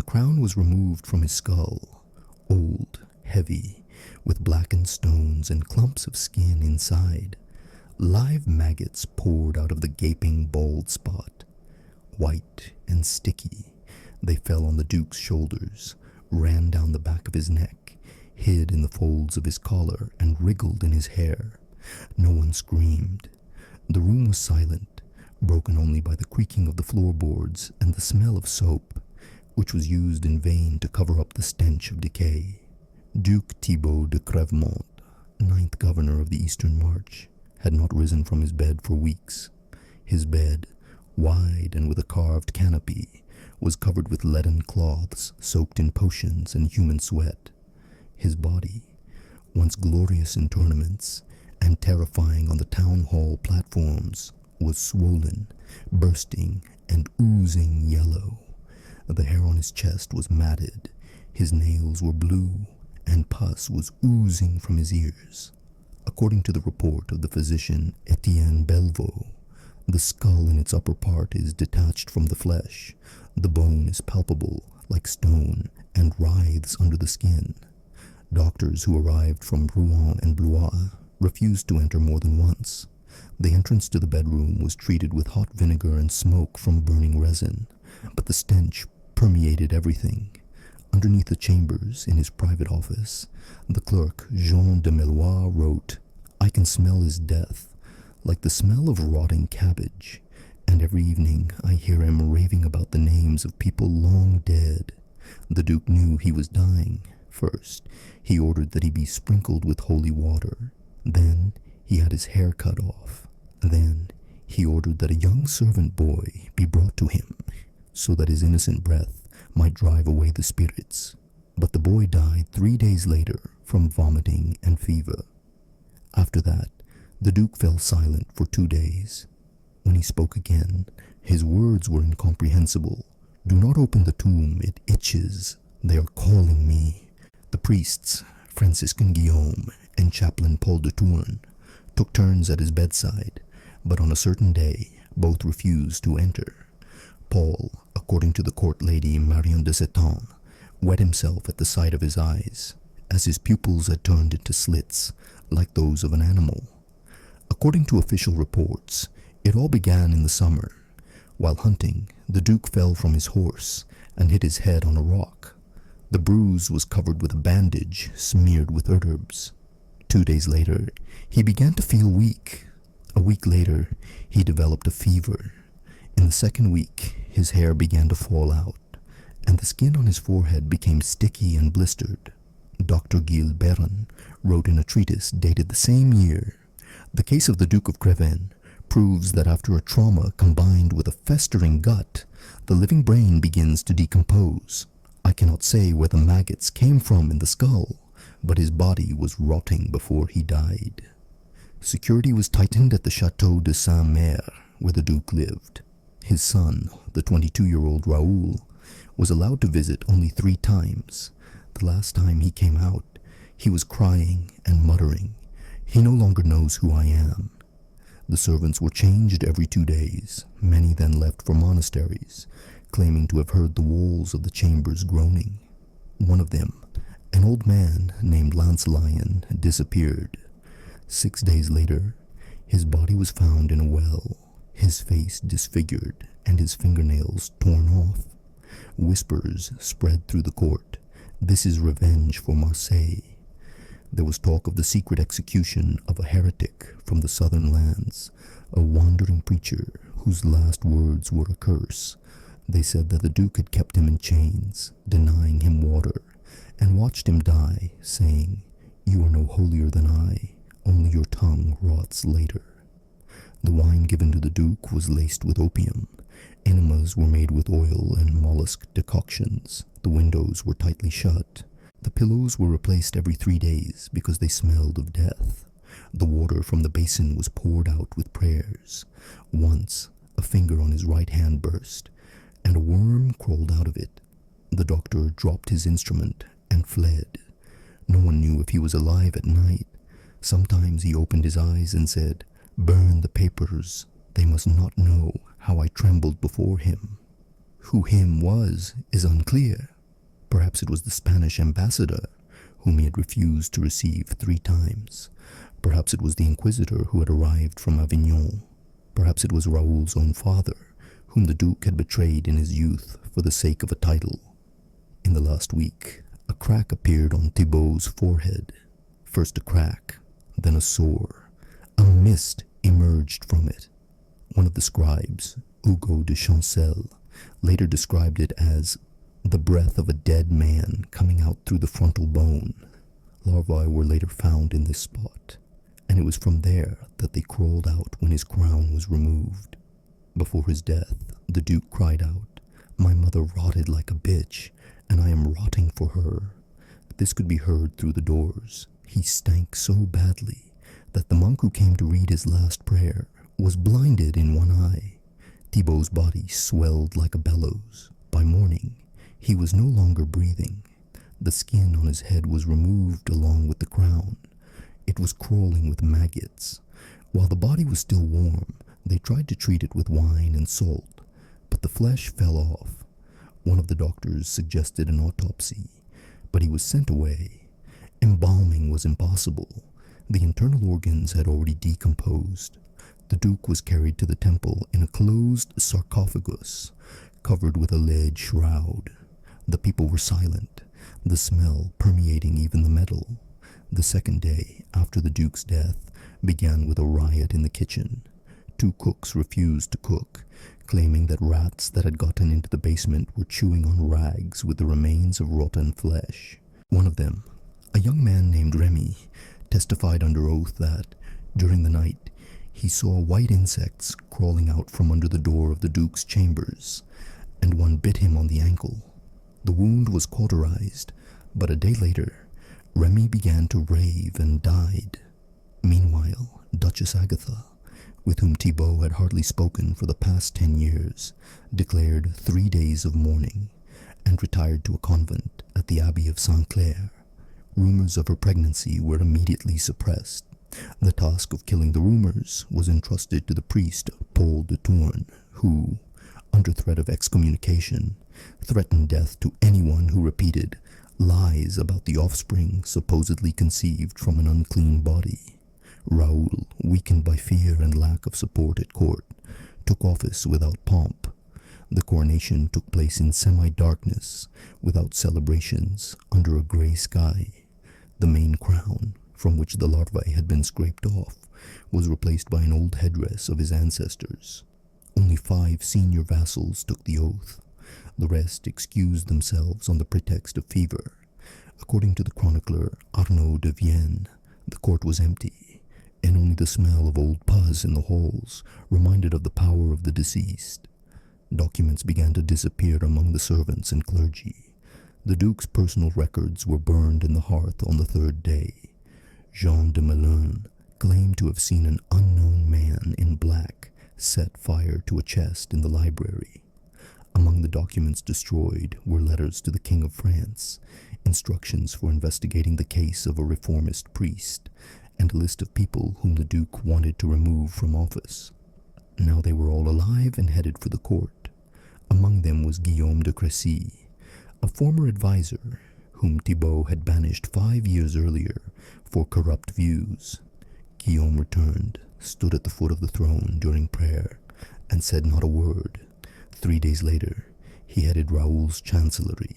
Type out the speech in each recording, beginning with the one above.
the crown was removed from his skull, old, heavy, with blackened stones and clumps of skin inside, live maggots poured out of the gaping bald spot. White and sticky, they fell on the Duke's shoulders, ran down the back of his neck, hid in the folds of his collar, and wriggled in his hair. No one screamed. The room was silent, broken only by the creaking of the floorboards and the smell of soap, which was used in vain to cover up the stench of decay. Duke Thibaut de Crèvemont, 9th Governor of the Eastern March, had not risen from his bed for weeks. His bed, wide and with a carved canopy, was covered with leaden cloths soaked in potions and human sweat. His body, once glorious in tournaments and terrifying on the town hall platforms, was swollen, bursting, and oozing yellow. The hair on his chest was matted, his nails were blue, and pus was oozing from his ears. According to the report of the physician Etienne Belvaux, the skull in its upper part is detached from the flesh. The bone is palpable, like stone, and writhes under the skin. Doctors who arrived from Rouen and Blois refused to enter more than once. The entrance to the bedroom was treated with hot vinegar and smoke from burning resin, but the stench permeated everything. Underneath the chambers, in his private office, the clerk Jean de Melois wrote, "I can smell his death, like the smell of rotting cabbage, and every evening I hear him raving about the names of people long dead." The Duke knew he was dying. First, he ordered that he be sprinkled with holy water. Then, he had his hair cut off. Then, he ordered that a young servant boy be brought to him, so that his innocent breath might drive away the spirits. But the boy died 3 days later from vomiting and fever. After that, the Duke fell silent for 2 days. When he spoke again, his words were incomprehensible. "Do not open the tomb, it itches. They are calling me." The priests, Franciscan Guillaume and chaplain Paul de Tourne, took turns at his bedside, but on a certain day, both refused to enter. Paul, according to the court lady Marion de Setan, wet himself at the sight of his eyes, as his pupils had turned into slits, like those of an animal. According to official reports, it all began in the summer. While hunting, the Duke fell from his horse and hit his head on a rock. The bruise was covered with a bandage smeared with herbs. 2 days later, he began to feel weak. A week later, he developed a fever. In the second week, his hair began to fall out, and the skin on his forehead became sticky and blistered. Dr. Gilles Béron wrote in a treatise dated the same year, "The case of the Duke of Crèvemont proves that after a trauma combined with a festering gut, the living brain begins to decompose. I cannot say where the maggots came from in the skull, but his body was rotting before he died." Security was tightened at the Château de Saint-Mère, where the Duke lived. His son, the 22-year-old Raoul, was allowed to visit only 3 times. The last time he came out, he was crying and muttering, "He no longer knows who I am." The servants were changed every 2 days. Many then left for monasteries, claiming to have heard the walls of the chambers groaning. One of them, an old man named Lance Lyon, disappeared. 6 days later, his body was found in a well, his face disfigured and his fingernails torn off. Whispers spread through the court, "This is revenge for Marseille." There was talk of the secret execution of a heretic from the southern lands, a wandering preacher whose last words were a curse. They said that the Duke had kept him in chains, denying him water, and watched him die, saying, "You are no holier than I, only your tongue rots later." The wine given to the Duke was laced with opium. Enemas were made with oil and mollusk decoctions. The windows were tightly shut. The pillows were replaced every 3 days because they smelled of death. The water from the basin was poured out with prayers. Once, a finger on his right hand burst, and a worm crawled out of it. The doctor dropped his instrument and fled. No one knew if he was alive at night. Sometimes he opened his eyes and said, "Burn the papers. They must not know how I trembled before him." Who him was is unclear. Perhaps it was the Spanish ambassador, whom he had refused to receive 3 times. Perhaps it was the inquisitor who had arrived from Avignon. Perhaps it was Raoul's own father, whom the Duke had betrayed in his youth for the sake of a title. In the last week, a crack appeared on Thibault's forehead. First a crack, then a sore. A mist emerged from it. One of the scribes, Hugo de Chancel, later described it as the breath of a dead man coming out through the frontal bone. Larvae were later found in this spot, and it was from there that they crawled out when his crown was removed. Before his death, the Duke cried out, "My mother rotted like a bitch, and I am rotting for her." This could be heard through the doors. He stank so badly that the monk who came to read his last prayer was blinded in one eye. Thibault's body swelled like a bellows. By morning, he was no longer breathing. The skin on his head was removed along with the crown. It was crawling with maggots. While the body was still warm, they tried to treat it with wine and salt, but the flesh fell off. One of the doctors suggested an autopsy, but he was sent away. Embalming was impossible. The internal organs had already decomposed. The Duke was carried to the temple in a closed sarcophagus, covered with a lead shroud. The people were silent, the smell permeating even the metal. The second day after the Duke's death began with a riot in the kitchen. 2 cooks refused to cook, claiming that rats that had gotten into the basement were chewing on rags with the remains of rotten flesh. One of them, a young man named Remy, testified under oath that, during the night, he saw white insects crawling out from under the door of the Duke's chambers, and one bit him on the ankle. The wound was cauterized, but a day later, Remy began to rave and died. Meanwhile, Duchess Agatha, with whom Thibault had hardly spoken for the past 10 years, declared 3 days of mourning, and retired to a convent at the Abbey of Saint Clair. Rumors of her pregnancy were immediately suppressed. The task of killing the rumors was entrusted to the priest Paul de Tourne, who, under threat of excommunication, threatened death to anyone who repeated lies about the offspring supposedly conceived from an unclean body. Raoul, weakened by fear and lack of support at court, took office without pomp. The coronation took place in semi-darkness, without celebrations, under a grey sky. The main crown, from which the larvae had been scraped off, was replaced by an old headdress of his ancestors. Only 5 senior vassals took the oath. The rest excused themselves on the pretext of fever. According to the chronicler Arnaud de Vienne, the court was empty, and only the smell of old pus in the halls reminded of the power of the deceased. Documents began to disappear among the servants and clergy. The Duke's personal records were burned in the hearth on the 3rd day. Jean de Melun claimed to have seen an unknown man in black set fire to a chest in the library. Among the documents destroyed were letters to the King of France, instructions for investigating the case of a reformist priest, and a list of people whom the Duke wanted to remove from office. Now they were all alive and headed for the court. Among them was Guillaume de Crécy, a former advisor whom Thibault had banished 5 years earlier for corrupt views. Guillaume returned, stood at the foot of the throne during prayer, and said not a word. 3 days later, he headed Raoul's chancellery.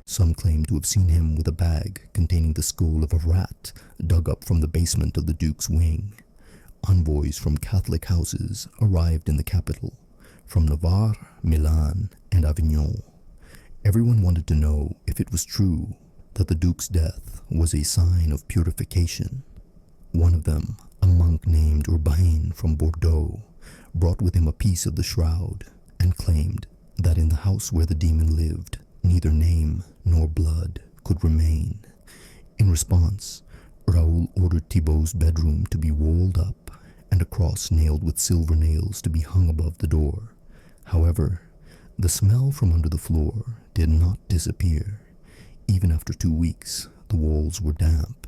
Some claimed to have seen him with a bag containing the skull of a rat dug up from the basement of the Duke's wing. Envoys from Catholic houses arrived in the capital, from Navarre, Milan, and Avignon. Everyone wanted to know if it was true that the Duke's death was a sign of purification. One of them, a monk named Urbain from Bordeaux, brought with him a piece of the shroud and claimed that in the house where the demon lived, neither name nor blood could remain. In response, Raoul ordered Thibault's bedroom to be walled up and a cross nailed with silver nails to be hung above the door. However, the smell from under the floor did not disappear. Even after 2 weeks, the walls were damp,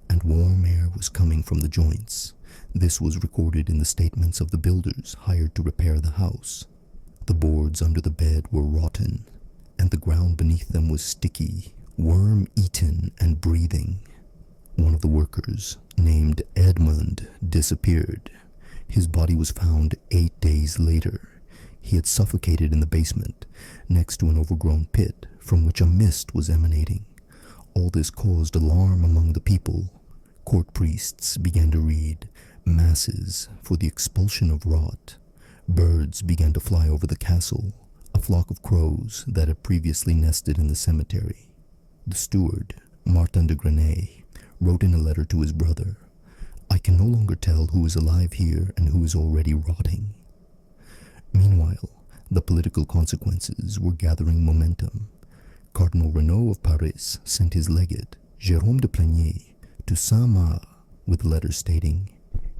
and warm air was coming from the joints. This was recorded in the statements of the builders hired to repair the house. The boards under the bed were rotten, and the ground beneath them was sticky, worm-eaten and breathing. One of the workers, named Edmund, disappeared. His body was found 8 days later. He had suffocated in the basement, next to an overgrown pit from which a mist was emanating. All this caused alarm among the people. Court priests began to read masses for the expulsion of rot. Birds began to fly over the castle, a flock of crows that had previously nested in the cemetery. The steward, Martin de Grenay, wrote in a letter to his brother, "I can no longer tell who is alive here and who is already rotting." Meanwhile, the political consequences were gathering momentum. Cardinal Renaud of Paris sent his legate, Jérôme de Plagny, to Saint-Marc with a letter stating,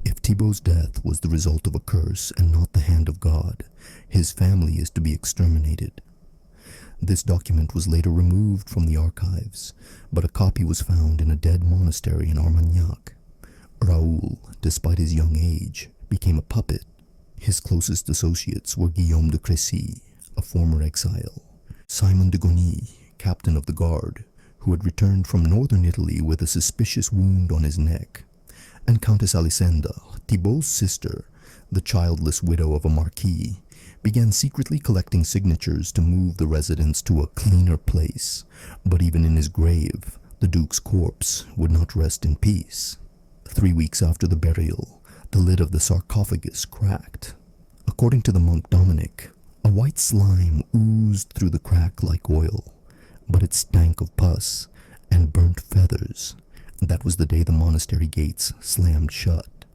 "If Thibault's death was the result of a curse and not the hand of God, his family is to be exterminated." This document was later removed from the archives, but a copy was found in a dead monastery in Armagnac. Raoul, despite his young age, became a puppet. His closest associates were Guillaume de Crécy, a former exile, Simon de Gony, captain of the guard, who had returned from northern Italy with a suspicious wound on his neck, and Countess Alessandra, Thibault's sister, the childless widow of a marquis, began secretly collecting signatures to move the residence to a cleaner place. But even in his grave, the Duke's corpse would not rest in peace. 3 weeks after the burial, the lid of the sarcophagus cracked. According to the monk Dominic, a white slime oozed through the crack like oil, but it stank of pus and burnt feathers. That was the day the monastery gates slammed shut.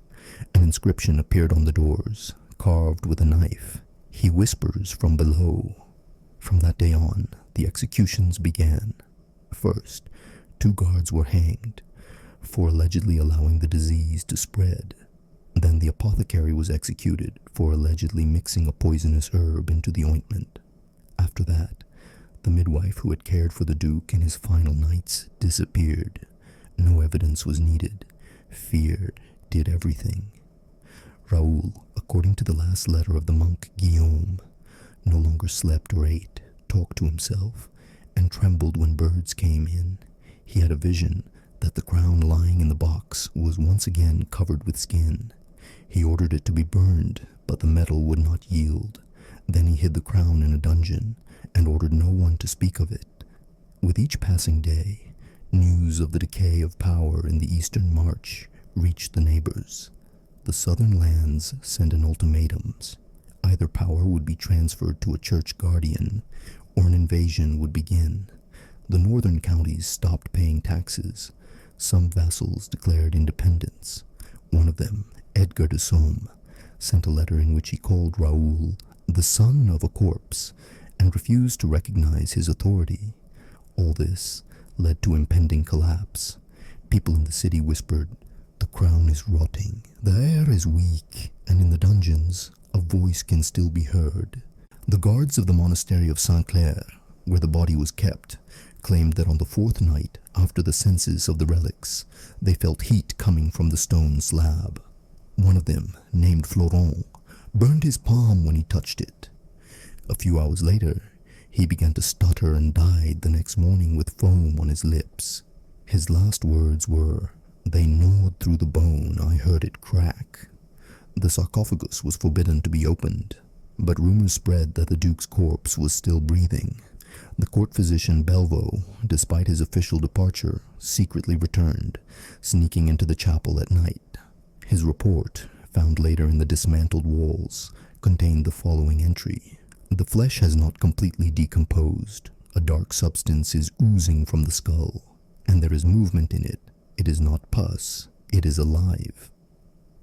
An inscription appeared on the doors, carved with a knife. "He whispers from below." From that day on, the executions began. First, 2 guards were hanged for allegedly allowing the disease to spread. Then the apothecary was executed for allegedly mixing a poisonous herb into the ointment. After that, the midwife who had cared for the Duke in his final nights disappeared. No evidence was needed. Fear did everything. Raoul, according to the last letter of the monk Guillaume, no longer slept or ate, talked to himself, and trembled when birds came in. He had a vision that the crown lying in the box was once again covered with skin. He ordered it to be burned, but the metal would not yield. Then he hid the crown in a dungeon and ordered no one to speak of it. With each passing day, news of the decay of power in the Eastern March reached the neighbors. The southern lands sent an ultimatums. Either power would be transferred to a church guardian, or an invasion would begin. The northern counties stopped paying taxes. Some vassals declared independence. One of them, Edgar de Somme, sent a letter in which he called Raoul the son of a corpse and refused to recognize his authority. All this led to impending collapse. People in the city whispered, "The crown is rotting, the air is weak," and in the dungeons, a voice can still be heard. The guards of the monastery of Saint-Clair, where the body was kept, claimed that on the 4th night after the census of the relics, they felt heat coming from the stone slab. One of them, named Florent, burned his palm when he touched it. A few hours later, he began to stutter and died the next morning with foam on his lips. His last words were, "They gnawed through the bone, I heard it crack." The sarcophagus was forbidden to be opened, but rumors spread that the Duke's corpse was still breathing. The court physician Belvaux, despite his official departure, secretly returned, sneaking into the chapel at night. His report, found later in the dismantled walls, contained the following entry. "The flesh has not completely decomposed. A dark substance is oozing from the skull, and there is movement in it. It is not pus, it is alive."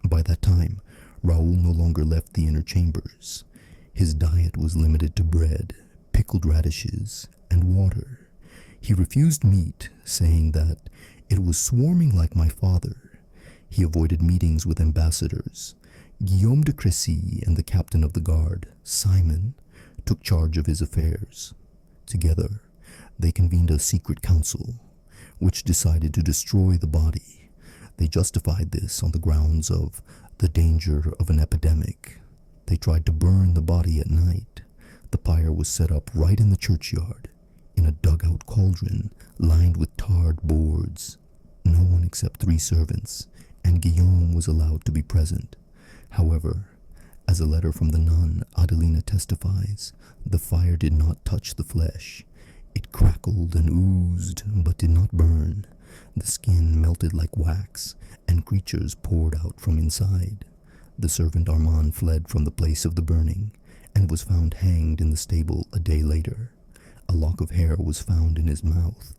By that time, Raoul no longer left the inner chambers. His diet was limited to bread, pickled radishes, and water. He refused meat, saying that it was swarming like my father. He avoided meetings with ambassadors. Guillaume de Crécy and the captain of the guard, Simon, took charge of his affairs. Together, they convened a secret council, which decided to destroy the body. They justified this on the grounds of the danger of an epidemic. They tried to burn the body at night. The pyre was set up right in the churchyard, in a dugout cauldron lined with tarred boards. No one except 3 servants, and Guillaume was allowed to be present. However, as a letter from the nun Adelina testifies, the fire did not touch the flesh. It crackled and oozed, but did not burn. The skin melted like wax, and creatures poured out from inside. The servant Armand fled from the place of the burning, and was found hanged in the stable a day later. A lock of hair was found in his mouth.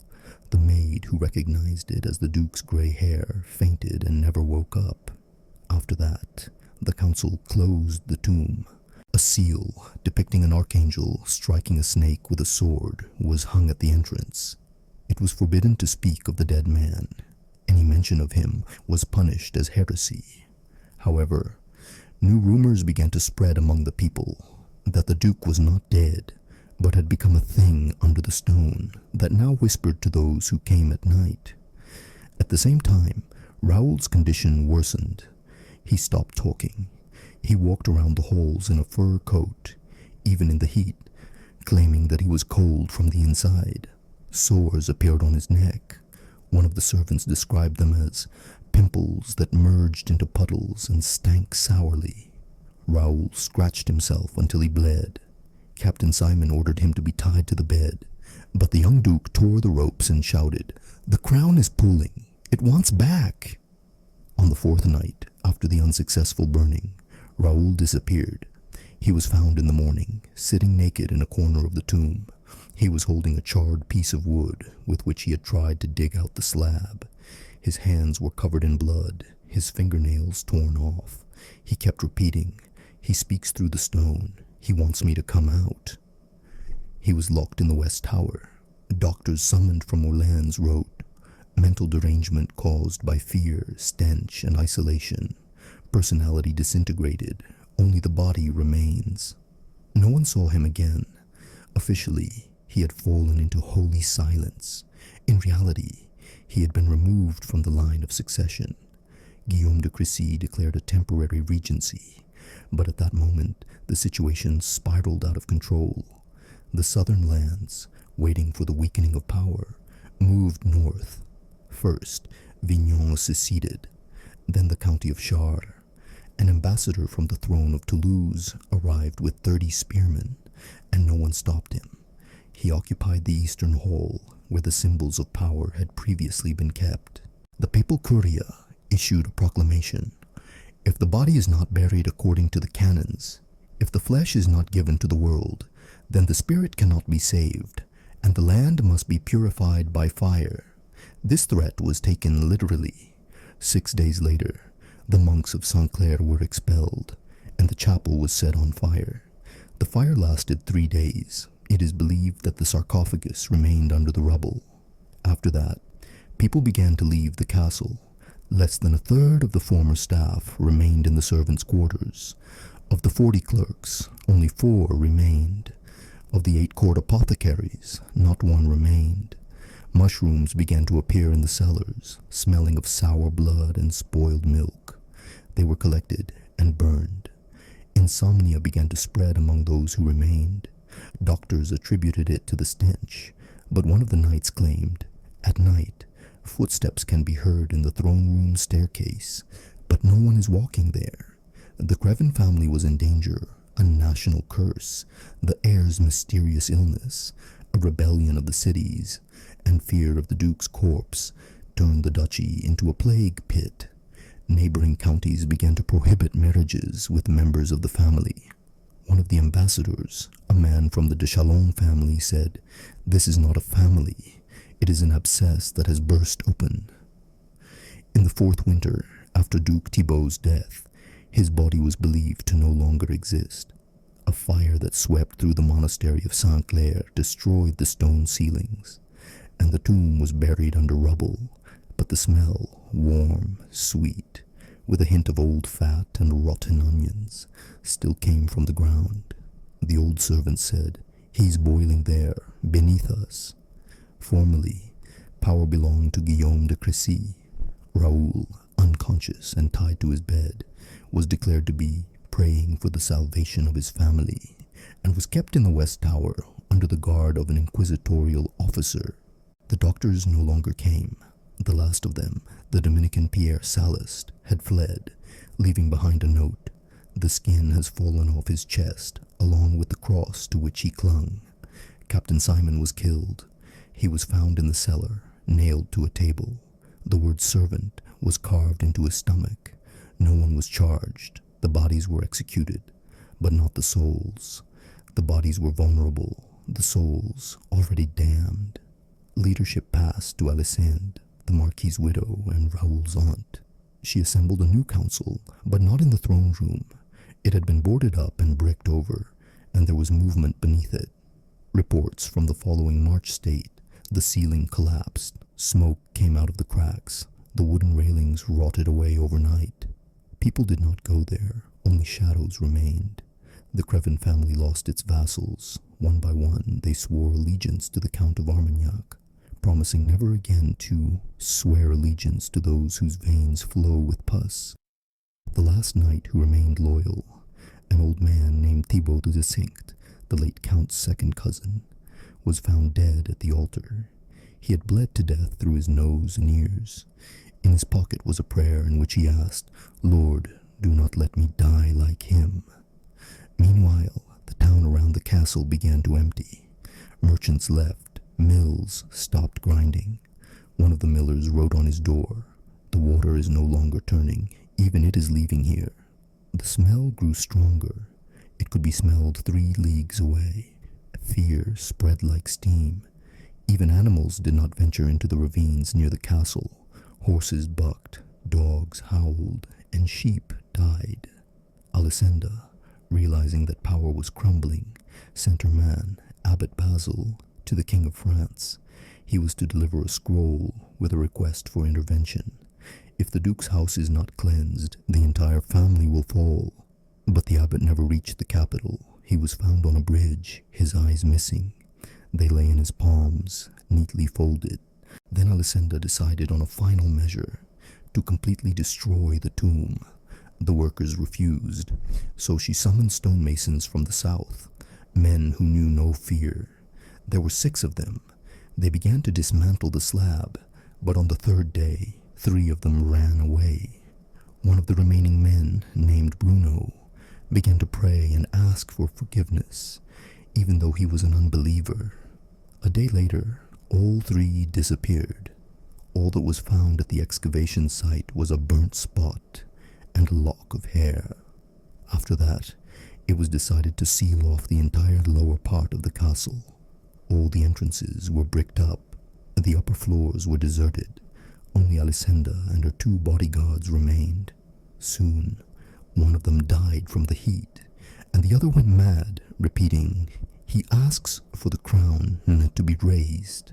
The maid, who recognized it as the Duke's grey hair, fainted and never woke up. After that, the council closed the tomb. A seal, depicting an archangel striking a snake with a sword, was hung at the entrance. It was forbidden to speak of the dead man. Any mention of him was punished as heresy. However, new rumors began to spread among the people that the Duke was not dead, but had become a thing under the stone that now whispered to those who came at night. At the same time, Raoul's condition worsened. He stopped talking. He walked around the halls in a fur coat, even in the heat, claiming that he was cold from the inside. Sores appeared on his neck. One of the servants described them as pimples that merged into puddles and stank sourly. Raoul scratched himself until he bled. Captain Simon ordered him to be tied to the bed, but the young Duke tore the ropes and shouted, "The crown is pulling! It wants back!" On the 4th night, after the unsuccessful burning, Raoul disappeared. He was found in the morning, sitting naked in a corner of the tomb. He was holding a charred piece of wood with which he had tried to dig out the slab. His hands were covered in blood, his fingernails torn off. He kept repeating, "He speaks through the stone. He wants me to come out." He was locked in the West Tower. Doctors summoned from Orleans wrote, "Mental derangement caused by fear, stench, and isolation. Personality disintegrated. Only the body remains." No one saw him again. Officially, he had fallen into holy silence. In reality, he had been removed from the line of succession. Guillaume de Crécy declared a temporary regency, but at that moment the situation spiraled out of control. The southern lands, waiting for the weakening of power, moved north. First, Vignon seceded, then the county of Chartres. An ambassador from the throne of Toulouse arrived with 30 spearmen, and no one stopped him. He occupied the eastern hall, where the symbols of power had previously been kept. The papal curia issued a proclamation. If the body is not buried according to the canons, if the flesh is not given to the world, then the spirit cannot be saved, and the land must be purified by fire. This threat was taken literally. 6 days later, the monks of Saint Clair were expelled, and the chapel was set on fire. The fire lasted 3 days. It is believed that the sarcophagus remained under the rubble. After that, people began to leave the castle. Less than a third of the former staff remained in the servants' quarters. Of the 40 clerks, only 4 remained. Of the 8 court apothecaries, not one remained. Mushrooms began to appear in the cellars, smelling of sour blood and spoiled milk. They were collected and burned. Insomnia began to spread among those who remained. Doctors attributed it to the stench, but one of the knights claimed, "At night, footsteps can be heard in the throne room staircase, but no one is walking there." The Creven family was in danger, a national curse, the heir's mysterious illness, a rebellion of the cities, and fear of the Duke's corpse turned the duchy into a plague pit. Neighboring counties began to prohibit marriages with members of the family. One of the ambassadors, a man from the de Chalon family, said, "This is not a family. It is an abscess that has burst open." In the 4th winter, after Duke Thibault's death, his body was believed to no longer exist. A fire that swept through the monastery of Saint Clair destroyed the stone ceilings, and the tomb was buried under rubble, but the smell, warm, sweet, with a hint of old fat and rotten onions, still came from the ground. The old servant said, "He's boiling there, beneath us." Formerly, power belonged to Guillaume de Crécy. Raoul, unconscious and tied to his bed, was declared to be praying for the salvation of his family, and was kept in the West Tower under the guard of an inquisitorial officer. The doctors no longer came. The last of them, the Dominican Pierre Salist, had fled, leaving behind a note. The skin has fallen off his chest, along with the cross to which he clung. Captain Simon was killed. He was found in the cellar, nailed to a table. The word servant was carved into his stomach. No one was charged. The bodies were executed, but not the souls. The bodies were vulnerable, the souls already damned. Leadership passed to Alisande, the Marquis's widow and Raoul's aunt. She assembled a new council, but not in the throne room. It had been boarded up and bricked over, and there was movement beneath it. Reports from the following March state: the ceiling collapsed, smoke came out of the cracks, the wooden railings rotted away overnight. People did not go there, only shadows remained. The Crevin family lost its vassals. One by one, they swore allegiance to the Count of Armagnac, promising never again to swear allegiance to those whose veins flow with pus. The last knight who remained loyal, an old man named Thibaut de Cinct, the late Count's second cousin, was found dead at the altar. He had bled to death through his nose and ears. In his pocket was a prayer in which he asked, "Lord, do not let me die like him." Meanwhile, the town around the castle began to empty. Merchants left. Mills stopped grinding. One of the millers wrote on his door, "The water is no longer turning. Even it is leaving here." The smell grew stronger. It could be smelled 3 leagues away. Fear spread like steam. Even animals did not venture into the ravines near the castle. Horses bucked, dogs howled, and sheep died. Alisande, realizing that power was crumbling, sent her man, Abbot Basil, to the King of France. He was to deliver a scroll with a request for intervention. If the Duke's house is not cleansed, the entire family will fall. But the abbot never reached the capital. He was found on a bridge, his eyes missing. They lay in his palms, neatly folded. Then Alisande decided on a final measure, to completely destroy the tomb. The workers refused, so she summoned stonemasons from the south, men who knew no fear. There were 6 of them. They began to dismantle the slab, but on the 3rd day, 3 of them ran away. One of the remaining men, named Bruno, began to pray and ask for forgiveness, even though he was an unbeliever. A day later, all 3 disappeared. All that was found at the excavation site was a burnt spot and a lock of hair. After that, it was decided to seal off the entire lower part of the castle. All the entrances were bricked up. The upper floors were deserted. Only Alisande and her 2 bodyguards remained. Soon, one of them died from the heat, and the other went mad, repeating, "He asks for the crown to be raised."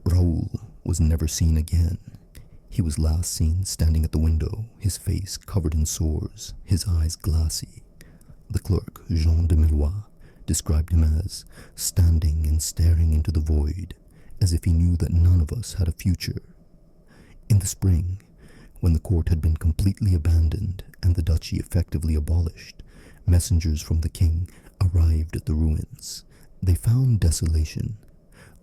Raoul was never seen again. He was last seen standing at the window, his face covered in sores, his eyes glassy. The clerk, Jean de Millois, described him as standing and staring into the void, as if he knew that none of us had a future. In the spring, when the court had been completely abandoned and the duchy effectively abolished, messengers from the king arrived at the ruins. They found desolation.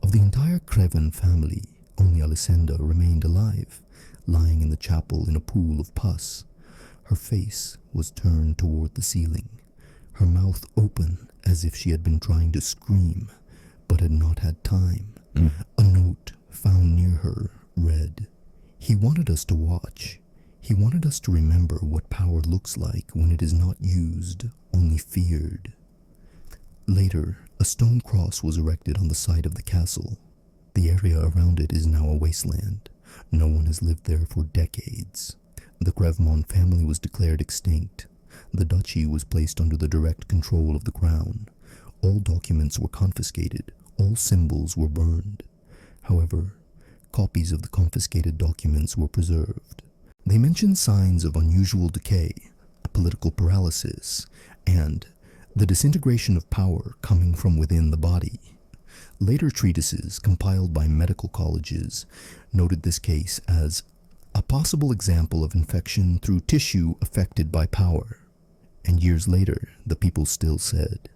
Of the entire Crevin family, only Alisande remained alive, lying in the chapel in a pool of pus. Her face was turned toward the ceiling, her mouth open as if she had been trying to scream, but had not had time. A note found near her read, "He wanted us to watch. He wanted us to remember what power looks like when it is not used, only feared." Later, a stone cross was erected on the site of the castle. The area around it is now a wasteland. No one has lived there for decades. The Crevmont family was declared extinct. The duchy was placed under the direct control of the crown. All documents were confiscated. All symbols were burned. However, copies of the confiscated documents were preserved. They mention signs of unusual decay, political paralysis, and the disintegration of power coming from within the body. Later treatises compiled by medical colleges noted this case as a possible example of infection through tissue affected by power. And years later, the people still said,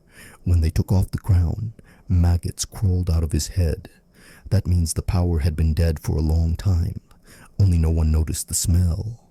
When they took off the crown, maggots crawled out of his head. That means the power had been dead for a long time, only no one noticed the smell.